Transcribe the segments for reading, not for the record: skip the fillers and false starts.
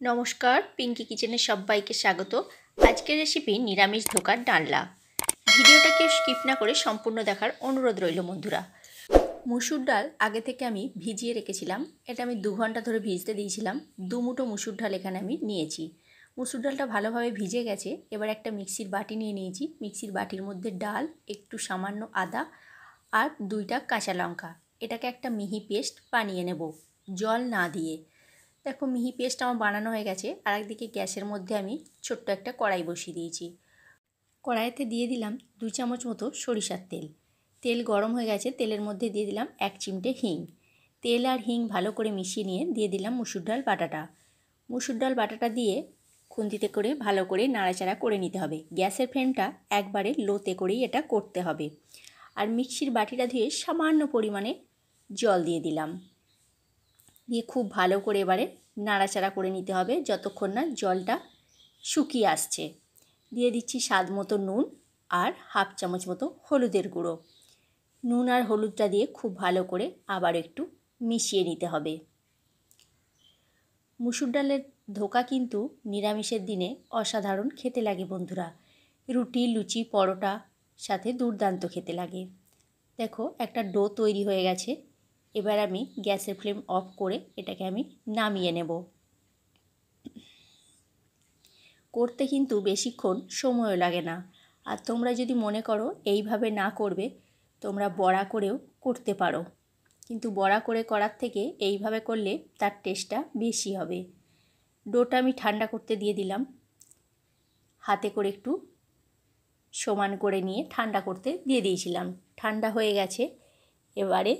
নমস্কার, পিঙ্কি কিচেনে সবাইকে স্বাগত। আজকের রেসিপি নিরামিষ ধোকার ডালনা। ভিডিওটাকে স্কিপ না করে সম্পূর্ণ দেখার অনুরোধ রইল বন্ধুরা। মুসুর ডাল আগে থেকে আমি ভিজিয়ে রেখেছিলাম। এটা আমি 2 ঘন্টা ধরে ভিজতে দিয়েছিলাম। 2 মুঠো মুসুর ডাল এখানে আমি নিয়েছি। মুসুর ডালটা ভালোভাবে ভিজে গেছে। এবার একটা মিক্সির বাটি নিয়ে নিয়েছি। মিক্সির বাটির মধ্যে ডাল, একটু সামান্য আদা আর 2টা কাঁচা লঙ্কা, এটাকে একটা মিহি পেস্ট বানিয়ে নেব, জল না দিয়ে। দেখো মিহি পেস্ট আমার বানানো হয়ে গেছে। আর একদিকে গ্যাসের মধ্যে আমি ছোট্ট একটা কড়াই বসিয়ে দিয়েছি। কড়াইতে দিয়ে দিলাম 2 চামচ মতো সরিষার তেল। তেল গরম হয়ে গেছে। তেলের মধ্যে দিয়ে দিলাম 1 চিমটে হিং। তেল আর হিং ভালো করে মিশিয়ে নিয়ে দিয়ে দিলাম মুসুর ডাল বাটাটা। মুসুর ডাল বাটাটা দিয়ে খুন্তিতে করে ভালো করে নাড়াচাড়া করে নিতে হবে। গ্যাসের ফ্লেমটা একবারে লোতে করেই এটা করতে হবে। আর মিক্সির বাটিটা ধুয়ে সামান্য পরিমাণে জল দিয়ে দিলাম। দিয়ে খুব ভালো করে এবারে নাড়াচাড়া করে নিতে হবে যতক্ষণ না জলটা শুকিয়ে আসছে। দিয়ে দিচ্ছি স্বাদ মতো নুন আর 1/2 চামচ মতো হলুদের গুঁড়ো। নুন আর হলুদটা দিয়ে খুব ভালো করে আবার একটু মিশিয়ে নিতে হবে। মুসুর ডালের ধোকা কিন্তু নিরামিষের দিনে অসাধারণ খেতে লাগে বন্ধুরা। রুটি, লুচি, পরোটা সাথে দুর্দান্ত খেতে লাগে। দেখো একটা ডো তৈরি হয়ে গেছে। এবার আমি গ্যাসের ফ্লেম অফ করে এটাকে আমি নামিয়ে নেব। করতে কিন্তু বেশিক্ষণ সময়ও লাগে না। আর তোমরা যদি মনে করো এইভাবে না করবে, তোমরা বড়া করেও করতে পারো। কিন্তু বড়া করে করার থেকে এইভাবে করলে তার টেস্টটা বেশি হবে। ডোটা আমি ঠান্ডা করতে দিয়ে দিলাম। হাতে করে একটু সমান করে নিয়ে ঠান্ডা করতে দিয়ে দিয়েছিলাম। ঠান্ডা হয়ে গেছে। এবারে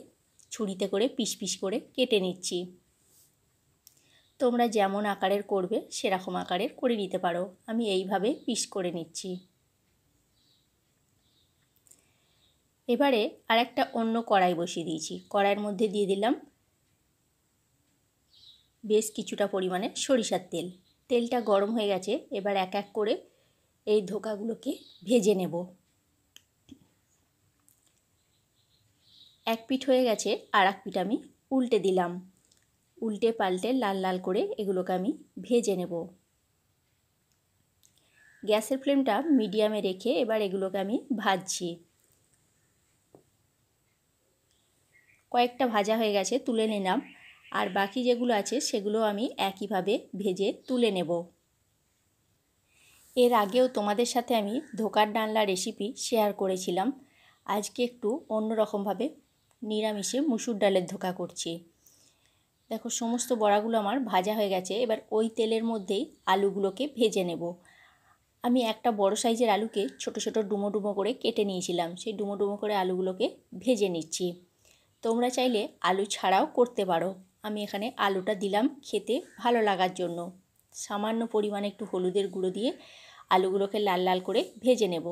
ছুরিতে করে পিস পিস করে কেটে নিচ্ছি। তোমরা যেমন আকারের করবে সেরকম আকারের করে নিতে পারো। আমি এইভাবে পিস করে নিচ্ছি। এবারে আরেকটা অন্য কড়াই বসিয়ে দিয়েছি। কড়াইয়ের মধ্যে দিয়ে দিলাম বেশ কিছুটা পরিমাণে সরিষার তেল। তেলটা গরম হয়ে গেছে। এবার এক এক করে এই ধোকাগুলোকে ভেজে নেব। এক পিঠ হয়ে গেছে, আর এক পিঠ আমি উল্টে দিলাম। উল্টে পাল্টে লাল লাল করে এগুলোকে আমি ভেজে নেব। গ্যাসের ফ্লেমটা মিডিয়ামে রেখে এবার এগুলোকে আমি ভাজছি। কয়েকটা ভাজা হয়ে গেছে, তুলে নিলাম। আর বাকি যেগুলো আছে সেগুলো আমি একইভাবে ভেজে তুলে নেব। এর আগেও তোমাদের সাথে আমি ধোকার ডালনা রেসিপি শেয়ার করেছিলাম। আজকে একটু অন্যরকমভাবে নিরামিষে মুসুর ডালের ধোকা করছি। দেখো সমস্ত বড়াগুলো আমার ভাজা হয়ে গেছে। এবার ওই তেলের মধ্যেই আলুগুলোকে ভেজে নেব। আমি একটা বড় সাইজের আলুকে ছোট ছোট ডুমো ডুমো করে কেটে নিয়েছিলাম। সেই ডুমো ডুমো করে আলুগুলোকে ভেজে নিচ্ছি। তোমরা চাইলে আলু ছাড়াও করতে পারো। আমি এখানে আলুটা দিলাম খেতে ভালো লাগার জন্য। সামান্য পরিমাণে একটু হলুদের গুঁড়ো দিয়ে আলুগুলোকে লাল লাল করে ভেজে নেব।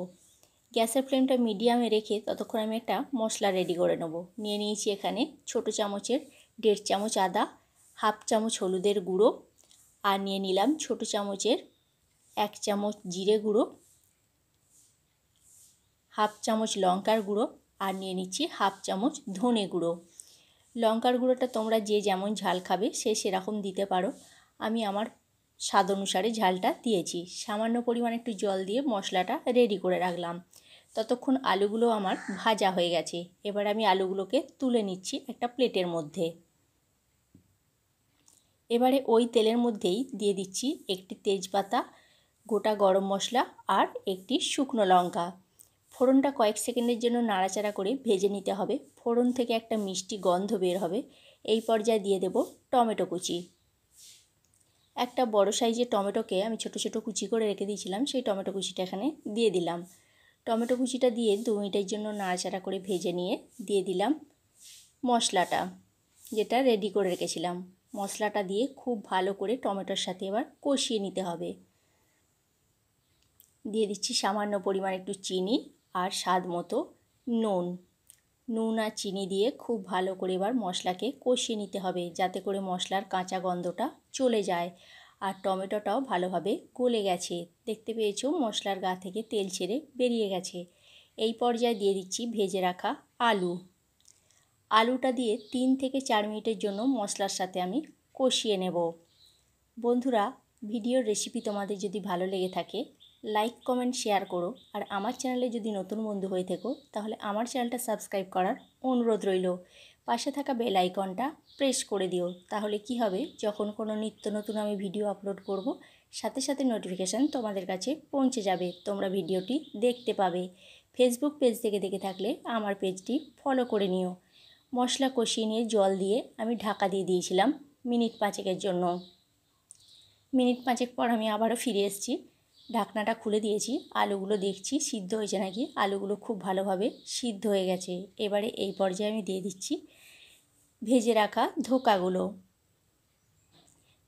গ্যাসের ফ্লেমটা মিডিয়ামে রেখে ততক্ষণ আমি একটা মশলা রেডি করে নেব। নিয়ে নিয়েছি এখানে ছোট চামচের 1.5 চামচ আদা, 1/2 চামচ হলুদের গুঁড়ো, আর নিয়ে নিলাম ছোট চামচের 1 চামচ জিরে গুঁড়ো, 1/2 চামচ লঙ্কার গুঁড়ো, আর নিয়ে নিচ্ছি 1/2 চামচ ধনে গুঁড়ো। লঙ্কার গুঁড়োটা তোমরা যে যেমন ঝাল খাবে সেরকম দিতে পারো। আমি আমার স্বাদ অনুসারে ঝালটা দিয়েছি। সামান্য পরিমাণে একটু জল দিয়ে মশলাটা রেডি করে রাখলাম। ততক্ষণ আলুগুলো আমার ভাজা হয়ে গেছে। এবার আমি আলুগুলোকে তুলে নিচ্ছি একটা প্লেটের মধ্যে। এবারে ওই তেলের মধ্যেই দিয়ে দিচ্ছি একটি তেজপাতা, গোটা গরম মশলা আর একটি শুকনো লঙ্কা। ফোড়নটা কয়েক সেকেন্ডের জন্য নাড়াচাড়া করে ভেজে নিতে হবে। ফোড়ন থেকে একটা মিষ্টি গন্ধ বের হবে। এই পর্যায়ে দিয়ে দেব টমেটো কুচি। একটা বড় সাইজের টমেটোকে আমি ছোট ছোট কুচি করে রেখে দিয়েছিলাম, সেই টমেটো কুচিটা এখানে দিয়ে দিলাম। টমেটো কুচিটা দিয়ে 2 মিনিটের জন্য নাড়াচাড়া করে ভেজে নিয়ে দিয়ে দিলাম মশলাটা, যেটা রেডি করে রেখেছিলাম। মশলাটা দিয়ে খুব ভালো করে টমেটোর সাথে এবার কষিয়ে নিতে হবে। দিয়ে দিচ্ছি সামান্য পরিমাণ একটু চিনি আর স্বাদ মতো নুন। নুন আর চিনি দিয়ে খুব ভালো করে এবার মশলাকে কষিয়ে নিতে হবে, যাতে করে মশলার কাঁচা গন্ধটা চলে যায়। আর টমেটোটাও ভালোভাবে গলে গেছে। দেখতে পেয়েছো মশলার গা থেকে তেল ছেড়ে বেরিয়ে গেছে। এই পর্যায়ে দিয়ে দিচ্ছি ভেজে রাখা আলু। আলুটা দিয়ে 3 থেকে 4 মিনিটের জন্য মশলার সাথে আমি কষিয়ে নেব। বন্ধুরা, ভিডিওর রেসিপি তোমাদের যদি ভালো লেগে থাকে লাইক কমেন্ট শেয়ার করো। আর আমার চ্যানেলে যদি নতুন বন্ধু হয়ে থাকো তাহলে আমার চ্যানেলটা সাবস্ক্রাইব করার অনুরোধ রইল। পাশে থাকা বেল আইকনটা প্রেস করে দিও, তাহলে কি হবে, যখন কোনো নিত্য নতুন আমি ভিডিও আপলোড করব সাথে সাথে নোটিফিকেশান তোমাদের কাছে পৌঁছে যাবে, তোমরা ভিডিওটি দেখতে পাবে। ফেসবুক পেজ থেকে দেখে থাকলে আমার পেজটি ফলো করে নিও। মশলা কষিয়ে নিয়ে জল দিয়ে আমি ঢাকা দিয়ে দিয়েছিলাম মিনিট 5 জন্য। মিনিট 5 পর আমি আবারও ফিরে এসেছি, ঢাকনাটা খুলে দিয়েছি। আলুগুলো দেখছি সিদ্ধ হয়েছে নাকি। আলুগুলো খুব ভালোভাবে সিদ্ধ হয়ে গেছে। এবারে এই পর্যায়ে আমি দিয়ে দিচ্ছি ভেজে রাখা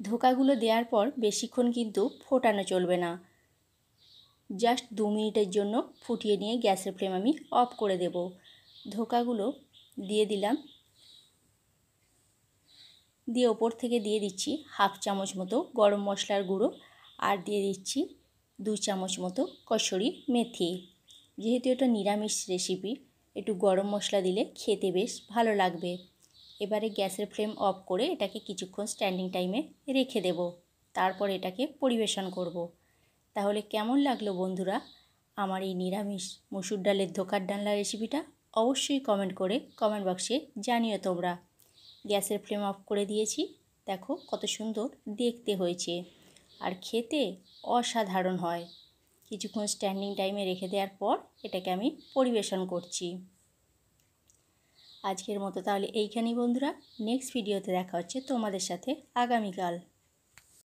ধোকাগুলো দেওয়ার পর বেশিক্ষণ কিন্তু ফোটানো চলবে না, জাস্ট 2 মিনিটের জন্য ফুটিয়ে নিয়ে গ্যাসের ফ্লেম আমি অফ করে দেব। ধোকাগুলো দিয়ে দিলাম, দিয়ে ওপর থেকে দিয়ে দিচ্ছি হাফ চামচ মতো গরম মশলার গুঁড়ো, আর দিয়ে দিচ্ছি 2 চামচ মতো কসুরি মেথি। যেহেতু এটা নিরামিষ রেসিপি, একটু গরম মশলা দিলে খেতে বেশ ভালো লাগবে। এবারে গ্যাসের ফ্লেম অফ করে এটাকে কিছুক্ষণ স্ট্যান্ডিং টাইমে রেখে দেব, তারপর এটাকে পরিবেশন করব। তাহলে কেমন লাগলো বন্ধুরা আমার এই নিরামিষ মসুর ডালের ধোকার ডালনা রেসিপিটা? অবশ্যই কমেন্ট করে কমেন্ট বক্সে জানিও তোমরা। গ্যাসের ফ্লেম অফ করে দিয়েছি, দেখো কত সুন্দর দেখতে হয়েছে আর খেতে অসাধারণ হয়। কিছুক্ষণ স্ট্যান্ডিং টাইমে রেখে দেওয়ার পর এটাকে আমি পরিবেশন করছি। আজকের মতো তাহলে এইখানেই বন্ধুরা, নেক্সট ভিডিওতে দেখা হচ্ছে তোমাদের সাথে আগামীকাল।